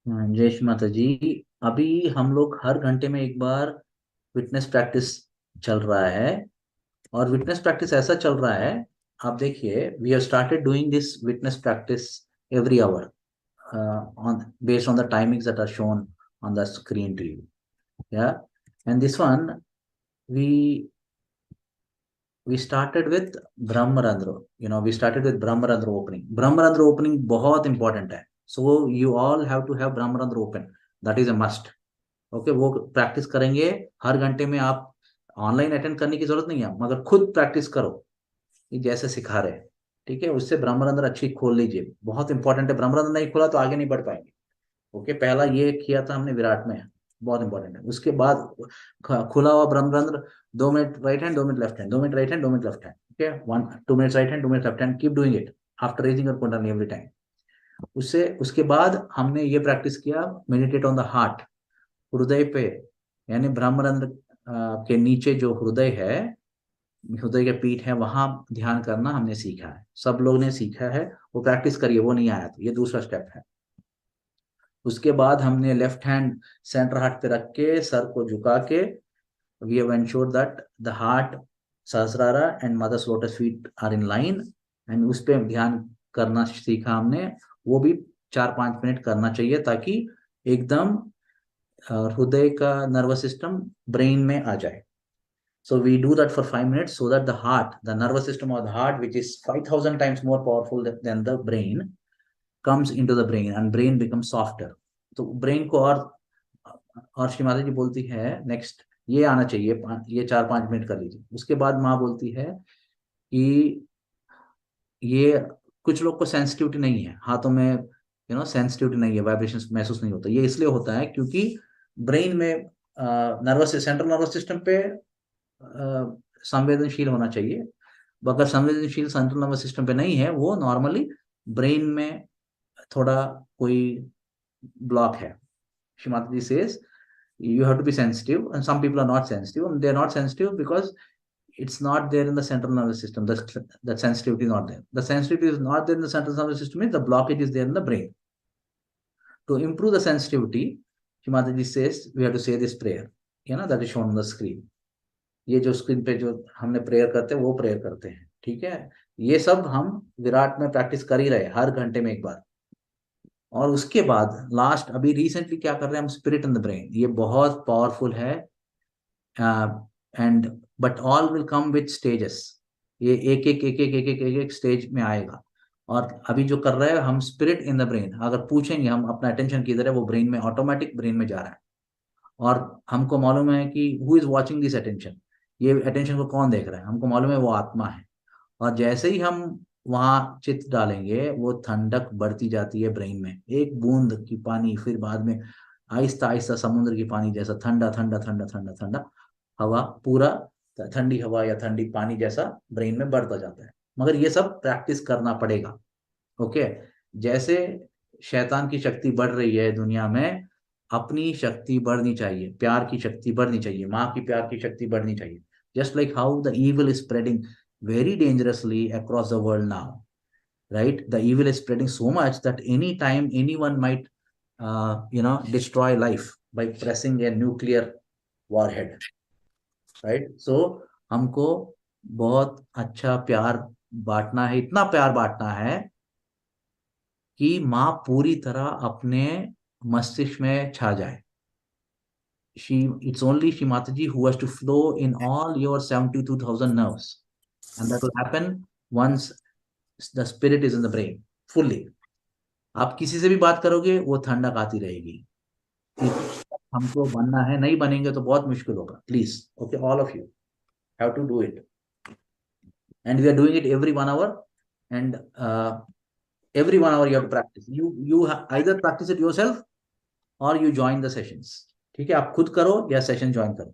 जय श्री माता जी। अभी हम लोग हर घंटे में एक बार विटनेस प्रैक्टिस चल रहा है। और विटनेस प्रैक्टिस ऐसा चल रहा है, आप देखिए, we have started doing this witness practice every hour on based on the timings that are shown on the screen to you. Yeah, and this one we we started with Brahmarandra. We started with Brahmarandra opening. Brahmarandra opening बहुत important है. So you all have to have Brahmarandra open. That is a must. Okay, वो practice करेंगे हर घंटे में। आप online attend करने की जरूरत नहीं है, मगर खुद प्रैक्टिस करो, ये जैसे सिखा रहे हैं। ठीक है, उससे ब्रह्मरंध्र अच्छी खोल लीजिए, बहुत इंपॉर्टेंट है। ब्रह्मरंध्र नहीं खोला तो आगे नहीं बढ़ पाएंगे। ओके, पहला ये किया था हमने विराट में, बहुत इंपॉर्टेंट है। उसके बाद खुला हुआ ब्रह्मरंध्र, 2 minute right hand, 2 minute left hand, 2 minute right hand, 2 minute left hand. Okay, 2 minute right hand, 2 minute left hand, keep doing it after raising your kundalini every time. उससे उसके बाद हमने ये प्रैक्टिस किया, मेडिटेट ऑन द हार्ट, हृदय पे, यानी ब्रह्मरंध्र के नीचे जो हृदय है, हृदय के पीठ है, वहां ध्यान करना हमने सीखा है। सब लोग ने सीखा है, वो प्रैक्टिस करिए। वो नहीं आया तो ये दूसरा स्टेप है। उसके बाद हमने लेफ्ट हैंड सेंटर हार्ट पे रख के, सर को झुका के, we have ensured that the heart, Sahasrara and mother's lotus feet are in line, and उस पे ध्यान करना सीखा हमने। वो भी 4-5 मिनट करना चाहिए, ताकि एकदम हृदय का नर्वस सिस्टम ब्रेन में आ जाए। So we do that for 5 minutes so that the heart, the nervous system of the heart, which is 5,000 times more powerful than the brain, comes into the brain and brain becomes softer. तो brain को और श्रीमाता जी बोलती है next ये आना चाहिए, ये 4-5 minute कर लीजिए। उसके बाद माँ बोलती है कि ये कुछ लोग को सेंसिटिविटी नहीं है हाथों में, सेंसिटिविटी नहीं है, वाइब्रेशन महसूस नहीं होता। ये इसलिए होता है क्योंकि ब्रेन में नर्वस सेंट्रल नर्वस सिस्टम पे संवेदनशील होना चाहिए। अगर संवेदनशील सेंट्रल नर्वस सिस्टम पे नहीं है, वो नॉर्मली ब्रेन में थोड़ा कोई ब्लॉक है। Shrimati says you have to be sensitive, and some people are not sensitive, and they're not sensitive because it's not there in the central nervous system. That sensitivity is not there. The sensitivity is not there in the central nervous system means the blockage is there in the brain. To improve the sensitivity, Shrimati says we have to say this prayer, that is shown on the screen. ये जो screen पे जो हमने prayer करते हैं वो prayer करते हैं। ठीक है, ये सब हम विराट में प्रैक्टिस कर ही रहे हर घंटे में एक बार। और उसके बाद लास्ट अभी रिसेंटली क्या कर रहे हैं हम, स्पिरिट इन द ब्रेन। ये बहुत पावरफुल है, and but all will come with stages. ये एक एक एक एक एक एक एक एक स्टेज में आएगा। और अभी जो कर रहे हैं हम स्पिरिट इन द ब्रेन, अगर पूछेंगे हम अपना अटेंशन किधर है, वो ब्रेन में, ऑटोमेटिक ब्रेन में जा रहा है। और हमको मालूम है कि who is watching this attention, ये अटेंशन को कौन देख रहा है, हमको मालूम है वो आत्मा है। और जैसे ही हम वहां चित्त डालेंगे, वो ठंडक बढ़ती जाती है ब्रेन में, एक बूंद की पानी, फिर बाद में आहिस्ता आहिस्ता समुद्र की पानी जैसा ठंडा ठंडा ठंडा ठंडा ठंडा हवा, पूरा ठंडी हवा या ठंडी पानी जैसा ब्रेन में बढ़ता जाता है। मगर ये सब प्रैक्टिस करना पड़ेगा। ओके, जैसे शैतान की शक्ति बढ़ रही है दुनिया में, अपनी शक्ति बढ़नी चाहिए, प्यार की शक्ति बढ़नी चाहिए, माँ की प्यार की शक्ति बढ़नी चाहिए। Just like how the evil is spreading very dangerously across the world now, right? The evil is spreading so much that any time anyone might destroy life by pressing a nuclear warhead, right? So हमको बहुत अच्छा प्यार बांटना है, इतना प्यार बांटना है कि माँ पूरी तरह अपने मस्तिष्क में छा जाए। It's only Shri Mataji who has to flow in all your 72,000 nerves. And that will happen once the spirit is in the brain fully. आप किसी से भी बात करोगे वो ठंडक आती रहेगी। हमको बनना है, नहीं बनेंगे तो बहुत मुश्किल होगा। Please, okay, all of you have to do it, and we are doing it every 1 hour, and every 1 hour you have to practice. You either practice it yourself or you join the sessions. ठीक है, आप खुद करो या session join करो।